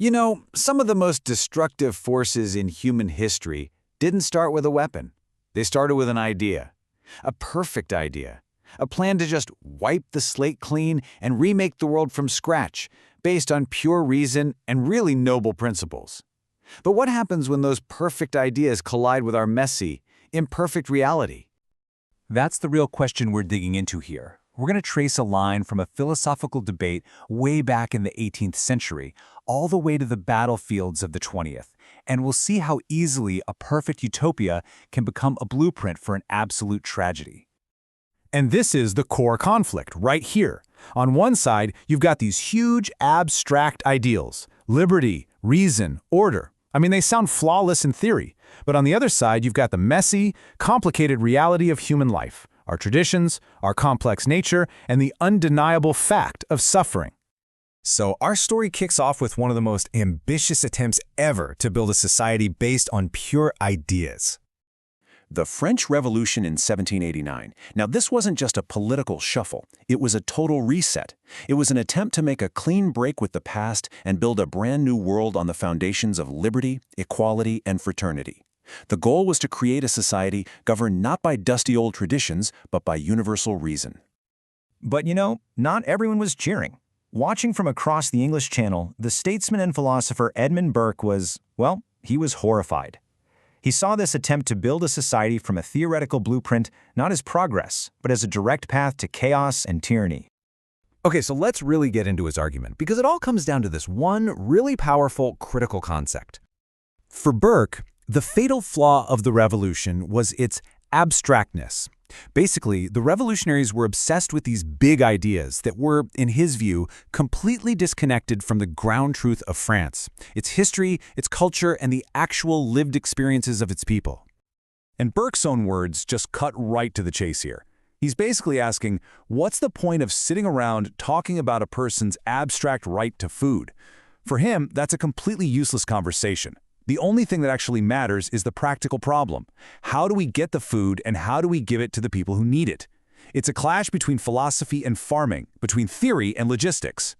You know, some of the most destructive forces in human history didn't start with a weapon. They started with an idea. A perfect idea. A plan to just wipe the slate clean and remake the world from scratch, based on pure reason and really noble principles. But what happens when those perfect ideas collide with our messy, imperfect reality? That's the real question we're digging into here. We're going to trace a line from a philosophical debate way back in the 18th century, all the way to the battlefields of the 20th, and we'll see how easily a perfect utopia can become a blueprint for an absolute tragedy. And this is the core conflict right here. On one side, you've got these huge abstract ideals: liberty, reason, order. I mean, they sound flawless in theory. But on the other side, you've got the messy, complicated reality of human life, our traditions, our complex nature, and the undeniable fact of suffering. So our story kicks off with one of the most ambitious attempts ever to build a society based on pure ideas. The French Revolution in 1789. Now, this wasn't just a political shuffle. It was a total reset. It was an attempt to make a clean break with the past and build a brand new world on the foundations of liberty, equality, and fraternity. The goal was to create a society governed not by dusty old traditions, but by universal reason. But not everyone was cheering. Watching from across the English Channel, the statesman and philosopher Edmund Burke was, he was horrified. He saw this attempt to build a society from a theoretical blueprint not as progress, but as a direct path to chaos and tyranny. Okay, so let's really get into his argument, because it all comes down to this one really powerful, critical concept. For Burke, the fatal flaw of the revolution was its abstractness. Basically, the revolutionaries were obsessed with these big ideas that were, in his view, completely disconnected from the ground truth of France, its history, its culture, and the actual lived experiences of its people. And Burke's own words just cut right to the chase here. He's basically asking, what's the point of sitting around talking about a person's abstract right to food? For him, that's a completely useless conversation. The only thing that actually matters is the practical problem. How do we get the food and how do we give it to the people who need it? It's a clash between philosophy and farming, between theory and logistics.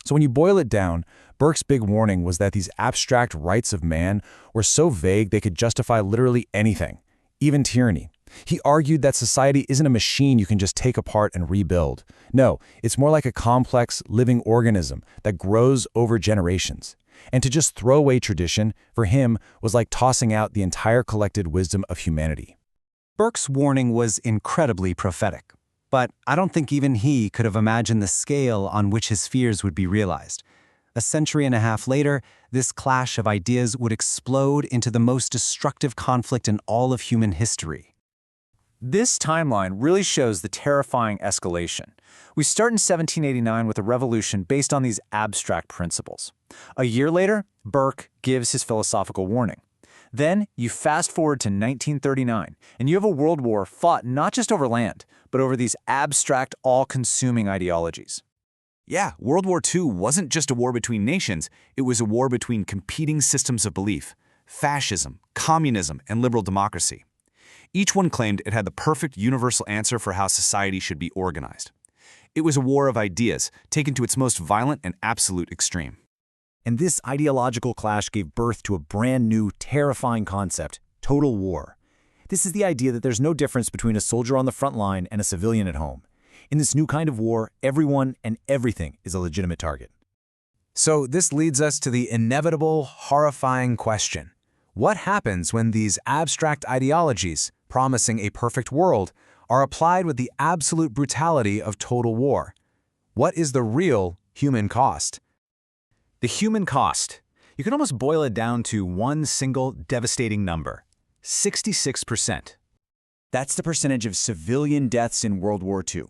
So when you boil it down, Burke's big warning was that these abstract rights of man were so vague they could justify literally anything, even tyranny. He argued that society isn't a machine you can just take apart and rebuild. No, it's more like a complex, living organism that grows over generations. And to just throw away tradition, for him, was like tossing out the entire collected wisdom of humanity. Burke's warning was incredibly prophetic, but I don't think even he could have imagined the scale on which his fears would be realized. A century and a half later, this clash of ideas would explode into the most destructive conflict in all of human history. This timeline really shows the terrifying escalation. We start in 1789 with a revolution based on these abstract principles. A year later, Burke gives his philosophical warning. Then you fast forward to 1939, and you have a world war fought not just over land, but over these abstract, all-consuming ideologies. Yeah, World War II wasn't just a war between nations, it was a war between competing systems of belief: fascism, communism, and liberal democracy. Each one claimed it had the perfect universal answer for how society should be organized. It was a war of ideas, taken to its most violent and absolute extreme. And this ideological clash gave birth to a brand new, terrifying concept: total war. This is the idea that there's no difference between a soldier on the front line and a civilian at home. In this new kind of war, everyone and everything is a legitimate target. So this leads us to the inevitable, horrifying question. What happens when these abstract ideologies, promising a perfect world, are applied with the absolute brutality of total war? What is the real human cost? The human cost. You can almost boil it down to one single devastating number: 66%. That's the percentage of civilian deaths in World War II.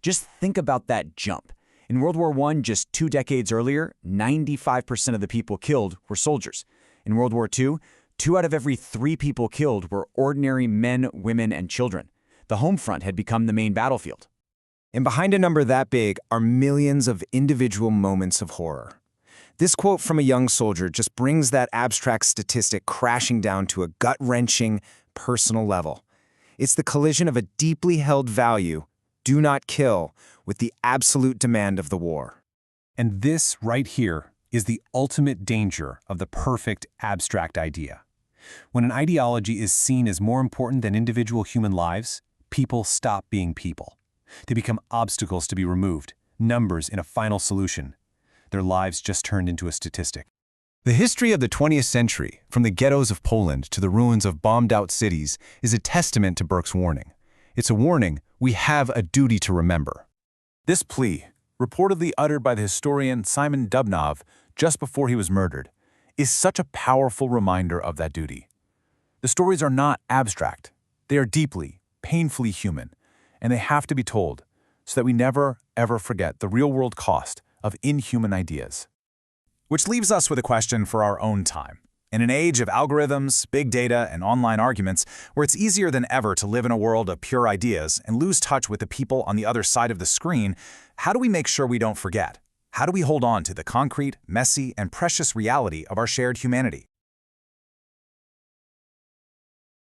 Just think about that jump. In World War I, just 2 decades earlier, 95% of the people killed were soldiers. In World War II, 2 out of every 3 people killed were ordinary men, women, and children. The home front had become the main battlefield. And behind a number that big are millions of individual moments of horror. This quote from a young soldier just brings that abstract statistic crashing down to a gut-wrenching, personal level. It's the collision of a deeply held value, do not kill, with the absolute demand of the war. And this right here is the ultimate danger of the perfect abstract idea. When an ideology is seen as more important than individual human lives, people stop being people. They become obstacles to be removed, numbers in a final solution. Their lives just turned into a statistic. The history of the 20th century, from the ghettos of Poland to the ruins of bombed-out cities, is a testament to Burke's warning. It's a warning we have a duty to remember. This plea, reportedly uttered by the historian Simon Dubnow just before he was murdered, is such a powerful reminder of that duty. The stories are not abstract. They are deeply, painfully human, and they have to be told so that we never, ever forget the real-world cost of inhuman ideas. Which leaves us with a question for our own time. In an age of algorithms, big data, and online arguments, where it's easier than ever to live in a world of pure ideas and lose touch with the people on the other side of the screen, how do we make sure we don't forget? How do we hold on to the concrete, messy, and precious reality of our shared humanity?